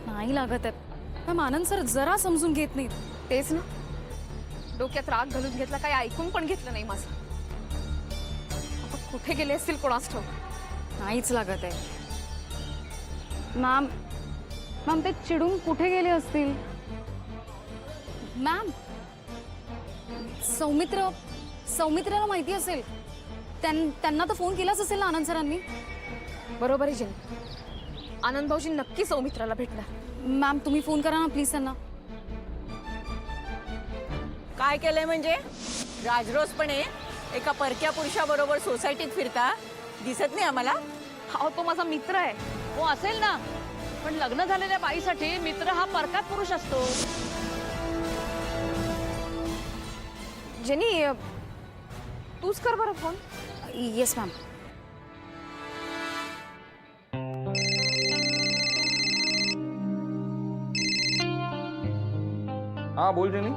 नाही लागत आहे मॅम. आनंद सर जरा समजून घेत नाहीत. तेच ना, डोक्यात राग घालून घेतला, काही ऐकून पण घेतलं नाही माझं. आता कुठे गेले असतील कोणास ठाऊक. नाहीच लागत आहे मॅम. मॅम ते चिडून कुठे गेले असतील? मॅम सौमित्राला माहिती असेल, त्यांना तर फोन केलाच असेल ना आनंद सरांनी. बरोबर आहे जेनी, आनंद भाऊजी नक्की सौमित्राला भेटणार. मॅम तुम्ही फोन करा ना प्लीज त्यांना. काय केलंय म्हणजे? राजरोसपणे एका परक्या पुरुषाबरोबर सोसायटीत फिरता दिसत नाही आम्हाला? अहो तो माझा मित्र आहे. हो असेल ना, पण लग्न झालेल्या बाईसाठी मित्र हा परका पुरुष असतो. जेनी तूच कर बरं फोन. Yes ma'am. हाँ बोल जेनी.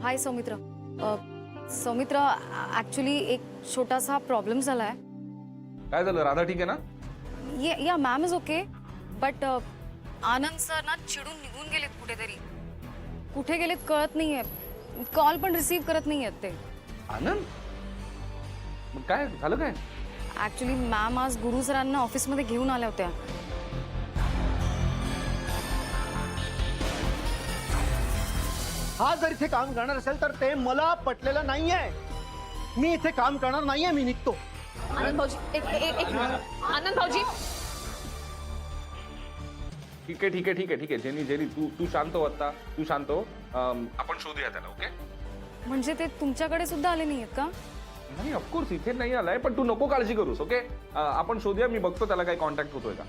हाय सौमित्र. सौमित्र ॲक्च्युली एक छोटासा प्रॉब्लेम झाला आहे. काय झालं? राधा ठीक आहे ना? या ma'am is okay, but Anand sir ना चिडून निघून गेलेत कुठेतरी. कुठे गेलेत कळत नाहीये. कॉल पण रिसीव्ह करत नाहीयेत ते. आनंद? मग काय झालं? काय ॲक्च्युली मॅम आज गुरु सरांना ऑफिसमध्ये घेऊन आल्या होत्या. हा जर इथे काम करणार असेल तर ते मला पटलेलं नाहीये. मी इथे काम करणार नाहीये, मी निघतो. आनंद भाऊजी एक मिनिट. आनंद भाऊजी ठीक आहे जेनी जेनी तू शांत हो. आता तू शांत हो. आपण शोधूया त्याला. ओके? म्हणजे ते तुमच्याकडे सुद्धा आले नाहीयेत का? नाही ऑफकोर्स इथे नाही आलाय, पण तू नको काळजी करूस. ओके? आपण शोधूया. मी बघतो त्याला काही कॉन्टॅक्ट होतोय का.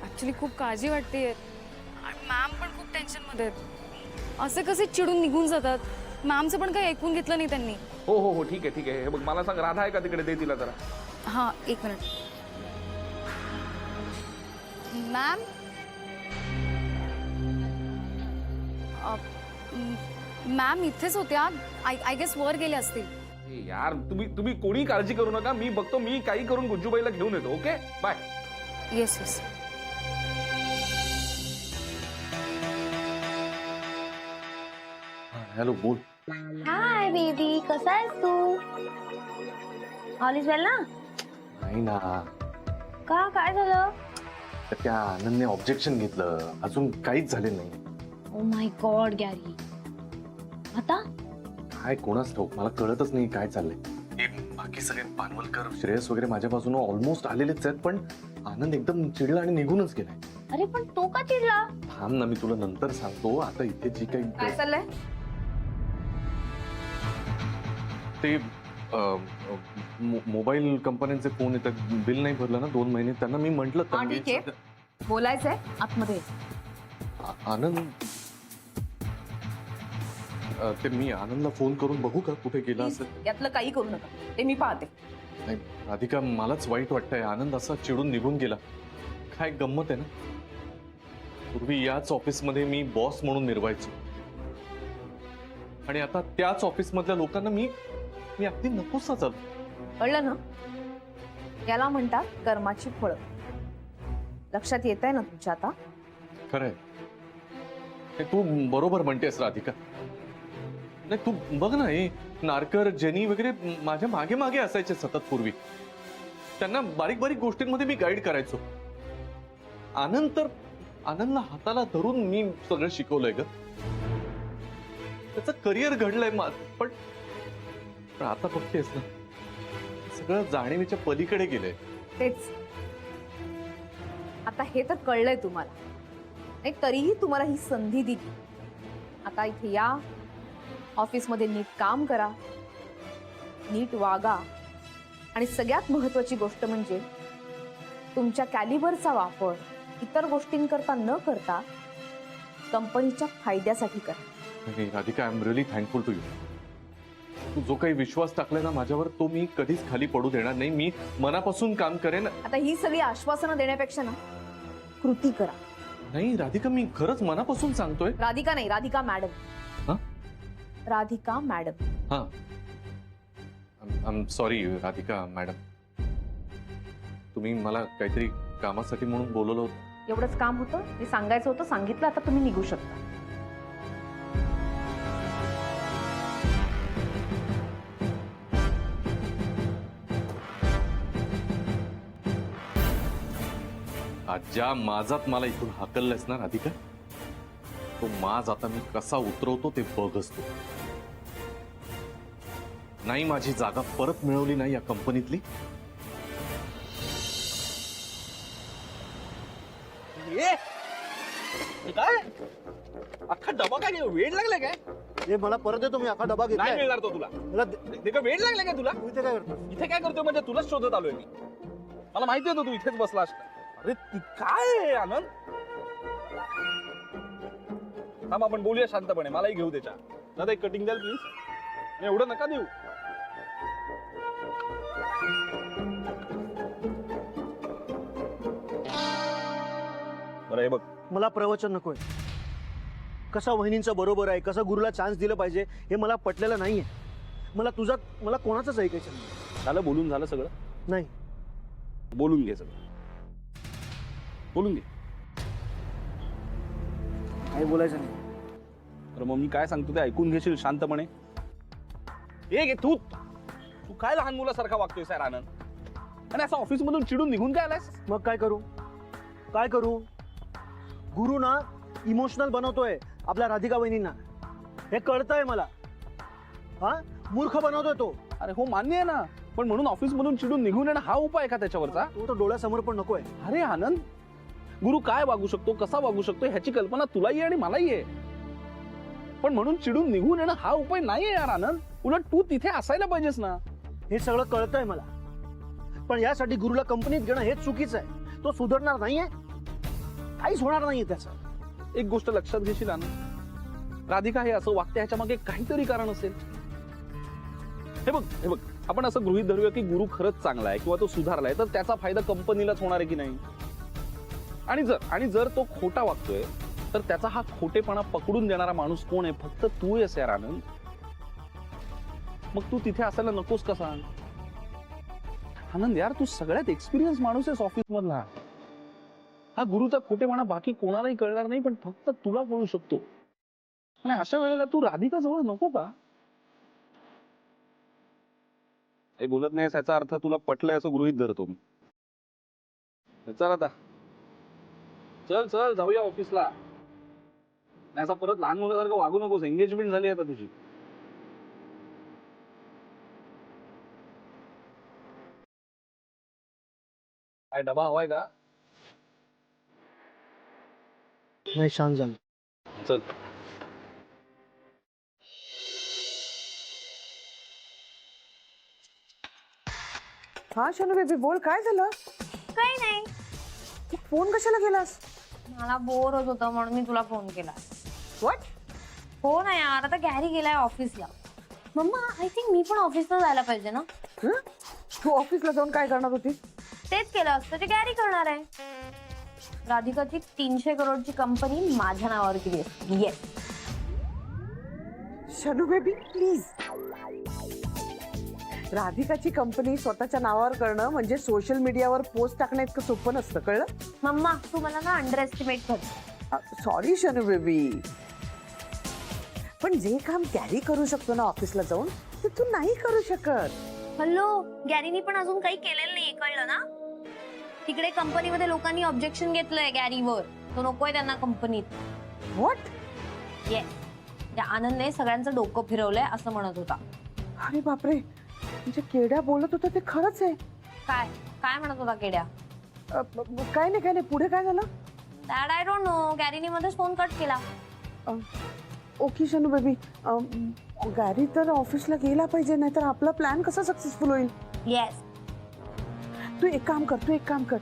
ॲक्च्युली खूप काळजी वाटते. मॅम पण खूप टेन्शनमध्ये आहेत. असे कसे चिडून निघून जातात? मॅमचं पण काही ऐकून घेतलं नाही त्यांनी. हो ठीक आहे. हे बघ, मला सांग राधा आहे का तिकडे? दे तिला जरा. हां एक मिनिट. मॅम मॅम इथेच होत्या. आय गेस वर गेल्या असतील. ए यार तुम्ही कोणी काळजी करू नका. मी बघतो. मी काही करून गुज्जूबाईला घेऊन येतो. Okay bye. Yes yes. Hello बोल. हाय बेबी, कसा आहेस तू? ऑल इज वेल ना? नाही ना, का काय झालं? तर त्या आनंदने ऑब्जेक्शन घेतलं. अजून काहीच झाले नाही. ओ माय गॉड गॅरी, आता काय कोणाच ठाऊक, मला कळतच नाही काय चाललंय. हे बाकी सगळे पानवलकर श्रेयस वगैरे माझ्या बाजूने ऑलमोस्ट आलेलेच आहेत, पण आनंद एकदम चिडला आणि निघूनच गेलाय. अरे पण तो का चिडला? थांब ना, मी तुला नंतर सांगतो. आता इथे जी काय काही चाललंय? ते मोबाईल कंपन्यांचे फोन येतात. बिल नाही भरलं ना 2 महिने, त्यांना मी म्हंटल. हा ठीक आहे, बोलायचंय आतमध्ये. आनंद, ते मी आनंदला फोन करून बघू का कुठे गेला असेल? यातलं काही करू नका, ते मी पाहते. नाही राधिका, मलाच वाईट वाटतंय. आनंद असा चिडून निघून गेला. काय गंमत आहे ना, पूर्वी याच ऑफिसमध्ये मी बॉस म्हणून निर्वाहायचो, आणि आता त्याच ऑफिसमधल्या लोकांना मी अगदी नकोसा झालो. कळलं ना? याला म्हणतात कर्माची फळं. लक्षात येत आहे ना तुमच्या आता? खरंय, तू बरोबर म्हणतेस राधिका. नाही तू बघ ना, हे नारकर, जेनी वगैरे माझ्या मागे मागे असायचे सतत पूर्वी. त्यांना बारीक बारीक गोष्टींमध्ये मी गाईड करायचो. आनंदला हाताला धरून मी सगळं शिकवलंय ग. त्याचं करिअर घडलंय पण आता बघतेस ना, सगळं जाणीवेच्या पलीकडे गेलंय. तेच आता हे तर कळलंय तुम्हाला. नाही तरीही तुम्हाला ही संधी दिली. आता इथे या, ऑफिसमध्ये नीट काम करा, नीट वागा, आणि सगळ्यात महत्वाची गोष्ट म्हणजे तुमच्या कॅलिबरचा वापर इतर गोष्टींकरता न करता कंपनीच्या फायद्यासाठी करा. Radhika, I am really thankful to you. तू जो काही विश्वास टाकलाय ना माझ्यावर, तो मी कधीच खाली पडू देणार नाही. मी मनापासून काम करेन. आता ही सगळी आश्वासनं देण्यापेक्षा ना कृती करा. नाही राधिका, मी खरंच मनापासून सांगतोय. राधिका नाही, राधिका मॅडम. हा? राधिका मॅडम. हा, I am sorry Radhika madam. तुम्ही मला काहीतरी कामासाठी म्हणून बोलवलं होतं. एवढंच काम होतं, ते सांगायचं होतं, सांगितलं, आता तुम्ही निघू शकता. आज ज्या माझात मला इथून हाकललंयस ना राधिका, तो माज आता मी कसा उतरवतो ते बघच तू. नाही माझी जागा परत मिळवली नाही या कंपनीतली, काय अख्खा डबा काय वेळ लागलाय काय? हे मला परत देतो, मी अख्खा डबा नाही घेतलाय. मिळणार तो तुला. मला ते का वेळ लागलाय काय तुला? तू इथे काय करतो? इथे काय करतोय म्हणजे तुलाच शोधत आलोय मी. मला माहिती होतं तू इथेच बसला असता. अरे काय आहे, आनंद? थांब आपण बोलूया शांतपणे. मलाही घेऊ त्याच्या. दादा एक कटिंग द्याल प्लीज. एवढं नका देऊ. बरं हे बघ, मला प्रवचन नकोय. कसा वहिनींचं बरोबर आहे, कसं गुरुला चान्स दिलं पाहिजे हे मला पटलेलं नाहीये. मला कोणाचंच ऐकायचं नाही. झालं बोलून झालं सगळं. नाही, बोलून घे सगळं. बोलून घे. काही बोलायचं नाही. तर मग मी काय सांगतो ते ऐकून घेशील शांतपणे. एक तू तू काय लहान मुलासारखा वागतोय सर आनंद? आणि असं ऑफिस मधून चिडून निघून काय आलायस? मग काय करू? काय करू? गुरु ना इमोशनल बनवतोय आपल्या राधिका वहिनींना, हे कळतंय मला. हा मूर्ख बनवतोय तो. अरे हो मान्य आहे ना, पण म्हणून ऑफिस मधून चिडून निघून येणं हा उपाय का त्याच्यावरचा? तो तर डोळ्यासमोर पण नकोय. अरे आनंद, गुरु काय वागू शकतो, कसा वागू शकतो ह्याची कल्पना तुलाही आहे आणि मलाही आहे. पण म्हणून चिडून निघून येणं हा उपाय नाहीये यार आनंद. उलट तू तिथे असायला पाहिजेस ना. हे सगळं कळतंय मला, पण यासाठी गुरुला कंपनीत घेणं हेच चुकीचं आहे. तो सुधारणार नाहीये, काहीच होणार नाहीये त्याचं. एक गोष्ट लक्षात घेशील आनंद, राधिका हे असं वागते ह्याच्या मागे काहीतरी कारण असेल. हे बघ आपण असं गृहीत धरूया की गुरु खरंच चांगला आहे किंवा तो सुधारलाय, तर त्याचा फायदा कंपनीलाच होणार आहे की नाही. आणि जर तो खोटा वागतोय तर त्याचा हा खोटेपणा पकडून देणारा माणूस कोण आहे? फक्त तू आहेस यार आनंद. मग तू तिथे असायला नकोस का सांग? आनंद यार, तू सगळ्यात एक्सपिरियन्स माणूस आहेस ऑफिस मधला. हा गुरुचा खोटेपणा बाकी कोणालाही कळणार नाही, पण फक्त तुला कळू शकतो. आणि अशा वेळेला तू राधिका जवळ नको का? हे बोलत नाहीस याचा अर्थ तुला पटलंय असं गृहीत धरतो मी. चल आता, चल जाऊया ऑफिसला. नाही असं परत लहान मुलासारखं वागू नकोस. एंगेजमेंट झाली आता तुझी. काय डबा हवाय का? नाही, शांत झालं. चल. हा शनू बेबी बोल, काय झालं? काही नाही, फोन कशाला केलास? मला बोर होत होतं म्हणून मी तुला फोन केला. व्हॉट? हो ना यार, आता गॅरी गेलाय ऑफिसला. मम्मा आय थिंक मी पण ऑफिसला जायला पाहिजे ना. तू ऑफिसला जाऊन काय करणार होतीस? तेच केलं असतं जे गॅरी करणार आहे. राधिकाची 300 करोडची कंपनी माझ्या नावावर केली असती. Yes Shanu baby please. राधिकाची कंपनी स्वतःच्या नावावर करणं म्हणजे सोशल मीडियावर पोस्ट टाकणं इतकं सोपं नसतं, कळलं? मम्मा तू मला ना अंडर एस्टिमेट कर. सॉरी शनू बेबी, पण जे काम गॅरी करू शकतो ना ऑफिसला जाऊन, ते तू नाही करू शकत. हॅलो, गॅरीनी पण अजून काही केलेलं नाही, कळलं ना? तिकडे कंपनीमध्ये लोकांनी ऑब्जेक्शन घेतलंय गॅरीवर. तो नकोय त्यांना कंपनीत. व्हॉट? येस, त्या आनंदने सगळ्यांचं डोकं फिरवलंय असं म्हणत होता. अरे बापरे, म्हणजे केड्या बोलत होता ते खरंच आहे. काय काय म्हणत होता केड्या? काय नाही, पुढे काय झालं? That I don't know. गॅरीने मध्येच फोन कट केला. ओके शनू बेबी, गॅरी तर ऑफिसला गेला पाहिजे, नाहीतर आपला प्लॅन कसा सक्सेसफुल होईल? येस. तू एक काम कर,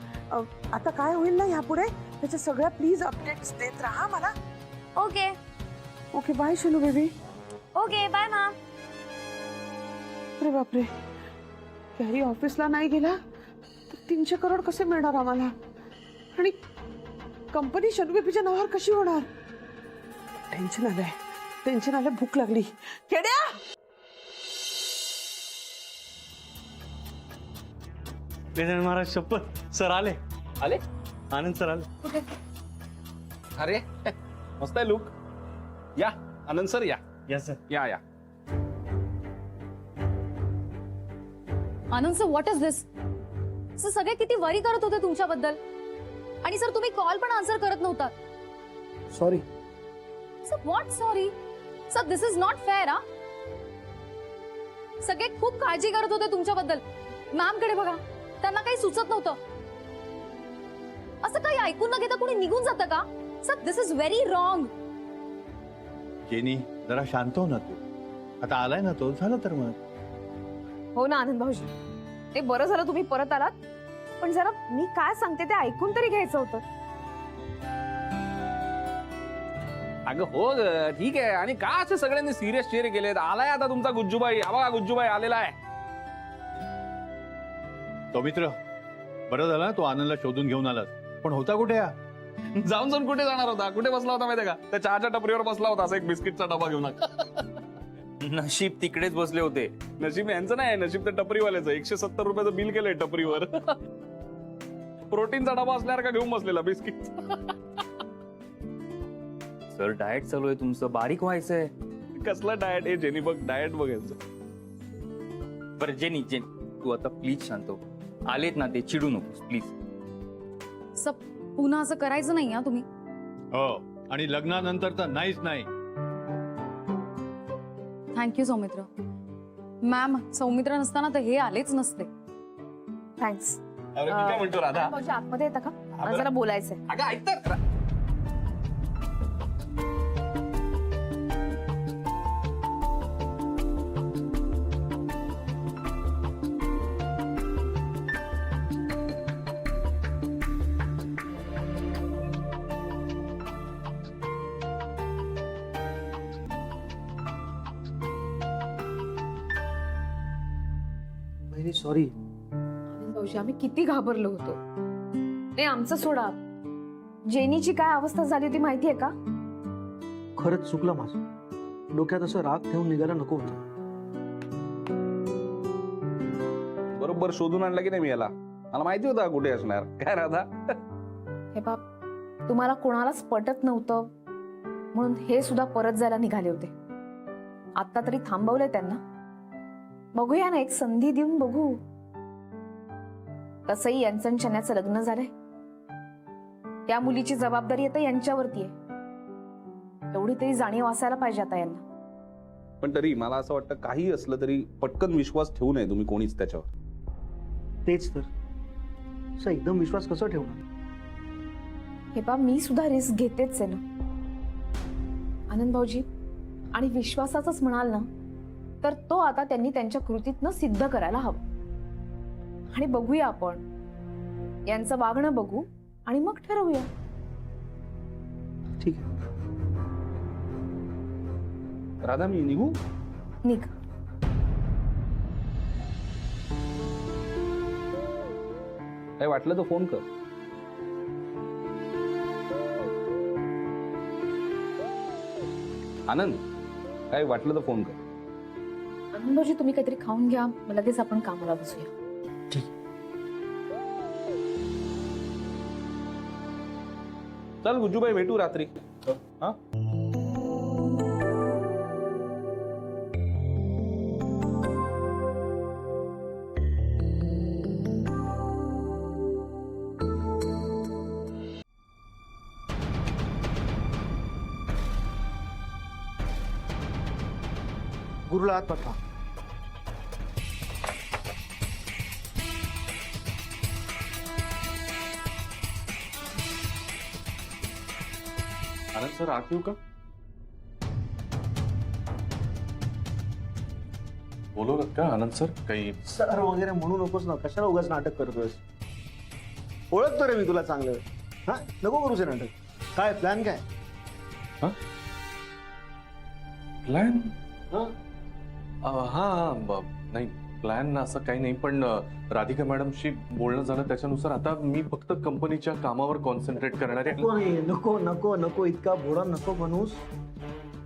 आता काय होईल ना यापुढे त्याच्या सगळ्या प्लीज अपडेट्स देत राहा मला. Okay okay, bye Shanu baby. Okay bye मा. अरे बापरे, गॅरी ऑफिसला नाही गेला तर 300 करोड कसे मिळणार आम्हाला? आणि कंपनी शनू बेबीच्या नावावर कशी होणार? टेन्शन आलंय, भूक लागली. केड्या, महाराज शपथ, सर आले. आले? आनंद सर आले. अरे मस्त आहे लुक. या आनंद सर या. Yes sir. या या. Anand sir what is this? Sir सगळे किती वरी करत होते तुमच्याबद्दल आणि सर तुम्ही कॉल पण आन्सर करत नव्हता. Sorry. Sir what sorry? Sir this is not fair. हा सगळे खूप काळजी करत होते तुमच्याबद्दल. मॅम कडे बघा, त्यांना काही सुचत नव्हतं. असं काही ऐकून न घेता कोणी निघून जातं का? Sir this is very wrong. Jenny जरा शांत हो ना तू. आता आलाय ना तो, झालं तर मग. हो ना आनंद भाऊजी, ते बरं झालं तुम्ही परत आलात. पण जरा मी काय सांगते ते ऐकून तरी घ्यायचं होतं. अगं हो ग, ठीक आहे. आणि का असे सगळ्यांनी सिरियस चेहरे केलेत? आलाय आता तुमचा गुज्जूबाई. हा बघा गुज्जूबाई आलेला आहे. तो मित्र बरं झालं ना, तो आनंदला शोधून घेऊन आलास. पण होता कुठे हा? जाऊन कुठे जाणार होता? कुठे बसला होता माहितीये का? त्या चहाच्या टपरीवर बसला होता, असं एक बिस्किटचा डबा घेऊन. नशीब तिकडेच बसले होते. नशीब यांचं नाही, नशीब त्या टपरीवाल्याचं. 170 रुपयाचं बिल केलंय टपरीवर. प्रोटीनचा डबा असल्यावर का घेऊन बसलेला बिस्किट. सर डाएट चालू आहे तुमचं, बारीक व्हायचंय. कसला डाएट? हे जेनी बघ, डाएट बघायचं. बरं जेनी तू आता प्लीज शांत हो. आलेत ना ते, चिडू नकोस प्लीज. सर पुन्हा असं करायचं नाही हा तुम्ही. हो, आणि लग्नानंतर तर नाहीच नाही. थँक्यू सौमित्र. मॅम सौमित्र नसताना तर हे आलेच नसते. थँक्स. अरे मी काय म्हणतो राधा, भाऊजी आतमध्ये येता का? मला जरा बोलायचंय. अगं ऐक तर. सॉरी. आनंद भाऊजी आम्ही किती घाबरलो होतो. नाही आमचं सोडा, जेनीची काय अवस्था झाली होती माहितीये का? खरंच चुकलं माझं. डोक्यात असं राग ठेवून निघायला नको होतं. बरोबर शोधून आणला की नाही मी याला. मला माहिती होता कुठे असणार. काय राधा? हे बाप, तुम्हाला कोणालाच पटत नव्हतं म्हणून हे सुद्धा परत जायला निघाले होते. आता तरी थांबवलंय त्यांना. बघूया ना, एक संधी देऊन बघू. तसंही यांचं आणि चण्याचं लग्न झालंय. त्या मुलीची जबाबदारी आता यांच्यावरती आहे. एवढी तरी जाणीव असायला पाहिजे आता यांना. पण तरी मला असं वाटतं, काही असलं तरी पटकन विश्वास ठेवू नये तुम्ही कोणीच त्याच्यावर. तेच तर. असं एकदम विश्वास कसं ठेवणार? हे पा, मी सुद्धा रिस्क घेतेच आहे ना आनंद भाऊजी. आणि विश्वासाचंच म्हणाल ना, तर तो आता त्यांनी त्यांच्या कृतीतनं सिद्ध करायला हवं. आणि बघूया आपण, यांचं वागणं बघू आणि मग ठरवूया. ठीक आहे. राधा मी निघू? निघ. काय वाटलं तर फोन कर. आनंद काय वाटलं तर फोन कर. आनंद भाऊजी तुम्ही काहीतरी खाऊन घ्या, मग लगेच आपण कामाला बसूया. चल गुज्जूबाई, भेटू रात्री. हा गुरुला आत पाठवा. आनंद सर आत येऊ का? बोलवलं का आनंद सर? काही सर वगैरे म्हणू नकोस ना. कशाला उगाच नाटक करतोयस? ओळखतो रे मी तुला चांगलं. हा, नको करूच हे नाटक. काय प्लॅन काय? प्लॅन? हा? हा नाही प्लॅन असं काही नाही, पण राधिका मॅडमशी बोलणं झालं त्याच्यानुसार आता मी फक्त कंपनीच्या कामावर कॉन्सन्ट्रेट करणार आहे. नको नको नको, इतका भोळा नको बनूस.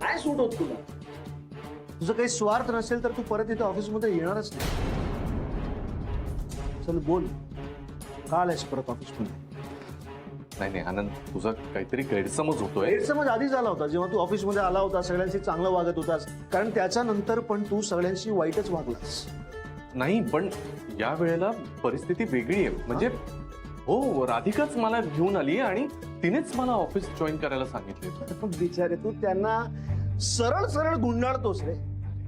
काय सूट होत तुला? तुझं काही स्वार्थ नसेल तर तू परत इथे ऑफिसमध्ये येणारच नाही. चल बोल, का आलायस परत ऑफिसमध्ये? नाही नाही आनंद, तुझा काहीतरी गैरसमज होतोय. गैरसमज आधी झाला होता जेव्हा तू ऑफिसमध्ये आला होता, सगळ्यांशी चांगलं वागत होतास, कारण त्याच्यानंतर पण तू सगळ्यांशी वाईटच वागलास. नाही पण या वेळेला परिस्थिती वेगळी आहे. म्हणजे हो, राधिकाच मला घेऊन आली आणि तिनेच मला ऑफिस जॉईन करायला सांगितले. बिचारे तू त्यांना सरळ सरळ गुंडाळतोस रे.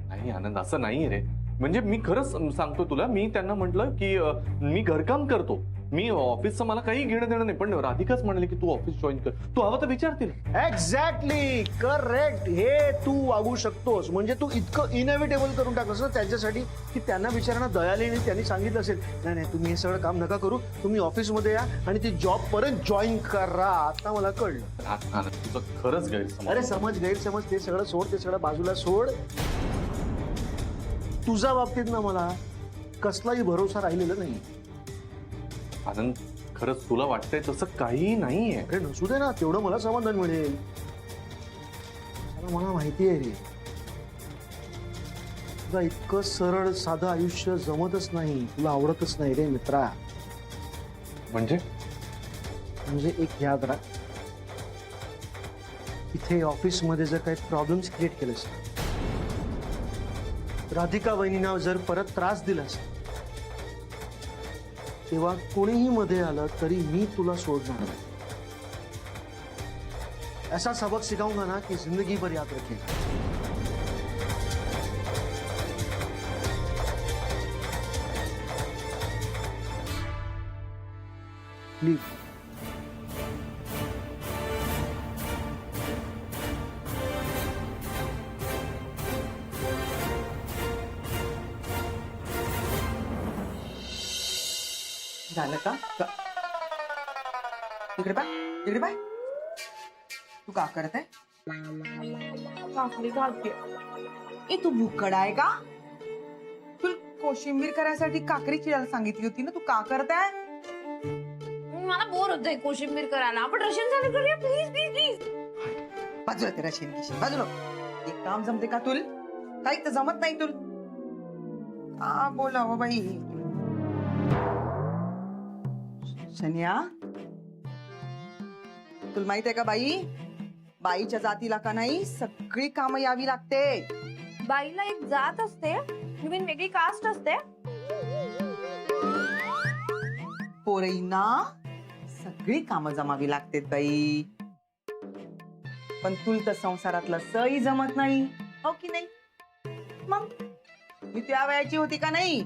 नाही आनंद, असं नाहीये रे. म्हणजे मी खरंच सांगतो तुला, मी त्यांना म्हटलं की मी घरकाम करतो, मी ऑफिसचं मला काही घेणं देणं नाही, पण राधिकाच म्हणाली की तू ऑफिस जॉईन कर, तू हवं तर विचारतील. Exactly correct. हे तू वागू शकतोस. म्हणजे तू इतकं इनएव्हिटेबल करून टाकलंस ना त्यांच्यासाठी की त्यांना विचारांना दयालीने त्यांनी सांगितलं असेल, नाही नाही तुम्ही हे सगळं काम नका करू, तुम्ही ऑफिसमध्ये या आणि ती जॉब परत जॉईन करा. आता मला कळलं. आनंद, तुझं खरंच गैरसमज. अरे समज गैरसमज ते सगळं सोड, ते सगळं बाजूला सोड. तुझ्या बाबतीत ना मला कसलाही भरोसा राहिलेला नाही. आनंद, खरंच तुला वाटतंय तसं काही नाहीये. अरे नसू दे ना, तेवढं मला समाधान मिळेल. मला माहिती आहे रे, तुला इतकं सरळ साधं आयुष्य जमतच नाही, तुला आवडतच नाही रे मित्रा. म्हणजे एक याद राख, इथे ऑफिसमध्ये जर काही प्रॉब्लेम्स क्रिएट केलेस, राधिका वहिनींना जर परत त्रास दिलास, तेव्हा कोणीही मध्ये आलं तरी मी तुला सोडणार नाही. ऐसा सबक सिखाऊंगा ना कि जिंदगी भर याद रखेगा. लीव. झालं का? इकडे पाय, इकडे पाय. तू का करत आहे? काकडी घालते. ए तू भुक्कड आहे का? तू कोशिंबीर करायसाठी काकडी चिरायला सांगितली होती ना, तू का करत आहे? मला बोर होतंय कोशिंबीर करायला. आपण रशियन चालू करूया प्लीज प्लीज प्लीज. बाजूला ते रशियन किशन बाजूला. एक काम जमते का तुल? काही तर जमत नाही तुल. का बोलावं बाई. शनिया, तुला माहित आहे का बाई, बाईच्या जातीला का नाही सगळी कामं यावी लागते. बाईला एक जात असते, नवीन वेगळी कास्ट असते. पोरींना सगळी कामं जमावी लागतात बाई. पण तुला तर संसारातलं सही जमत नाही, हो की नाही? मग मी त्या वयाची होती का नाही,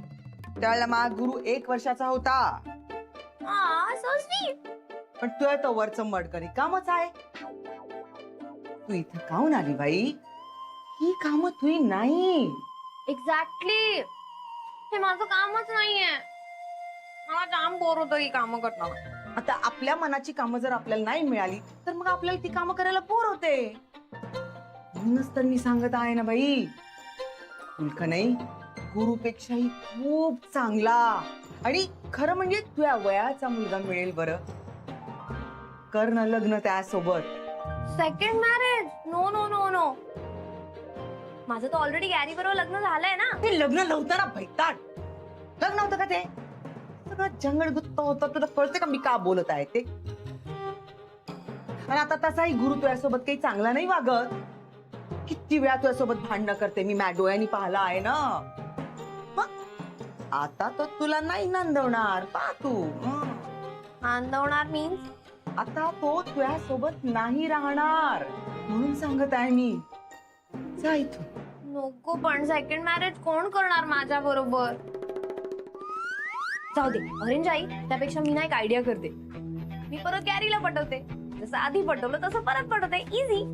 त्यावेळेला माझा गुरु 1 वर्षाचा होता. पण तुझ्या तो वरचं मडकरी कामच आहे. तू इथं काहून आली बाई? ही काम तुही नाही. एक्झॅक्टली, हे माझं कामच नाहीये. मला जाम बोर होतं ही कामं करणं. आता आपल्या मनाची कामं जर आपल्याला नाही मिळाली तर मग आपल्याला ती कामं करायला बोर होते. म्हणूनच तर मी सांगत आहे ना बाई, तुलका नाही गुरुपेक्षाही खूप चांगला आणि खरं म्हणजे तुझ्या वयाचा मुलगा मिळेल. बरं कर ना लग्न त्यासोबत. Second marriage? No no no no. माझं तर ऑलरेडी गॅरी बरोबर लग्न झालंय ना. ते लग्न नव्हतं ना भैताट. लग्न होतं का ते? सगळं जंगलगुत्त होतं. तुला कळतं का मी का बोलत आहे ते? आणि आता तसाही गुरु तुझ्यासोबत काही चांगला नाही वागत. किती वेळा तुझ्यासोबत भांडणं करते मी, माझ्या डोळ्यांनी पाहिलं आहे ना. मग आता तो तुला नाही नांदवणार. पा तू नांदवणार मीन्स? आता तो तुझ्यासोबत नाही राहणार म्हणून सांगत आहे मी. जा इथून. नको, पण सेकंड मॅरेज कोण करणार माझ्या बरोबर? जाऊ दे, अरेंज आई. त्यापेक्षा मी ना एक आयडिया करते. मी परत गॅरीला पटवते, जसं आधी पटवलं तसं परत पटवते. इझी.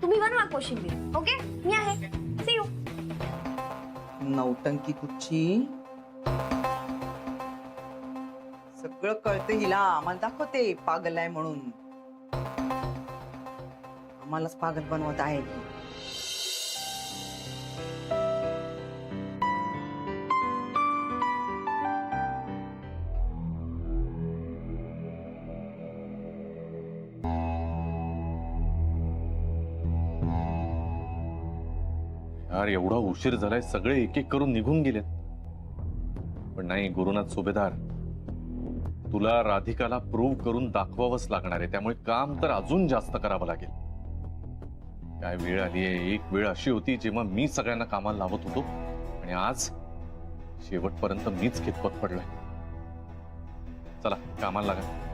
तुम्ही बनवा कोशिंबीर. ओके, मी आहे. See you. नौटंकी कुठची? सगळं कळतं हिला. आम्हाला दाखवते पागल आहे म्हणून. आम्हालाच पागल बनवत आहे. यार एवढा उशीर झालाय, सगळे एक एक करून निघून गेलेत. पण नाही, गुरुनाथ सुभेदार तुला राधिकाला प्रूव्ह करून दाखवावंच लागणार आहे, त्यामुळे काम तर अजून जास्त करावं लागेल. काय वेळ आली आहे, एक वेळ अशी होती जेव्हा मी सगळ्यांना कामाला लावत होतो आणि आज शेवटपर्यंत मीच खितपत पडलोय. चला कामाला लागा.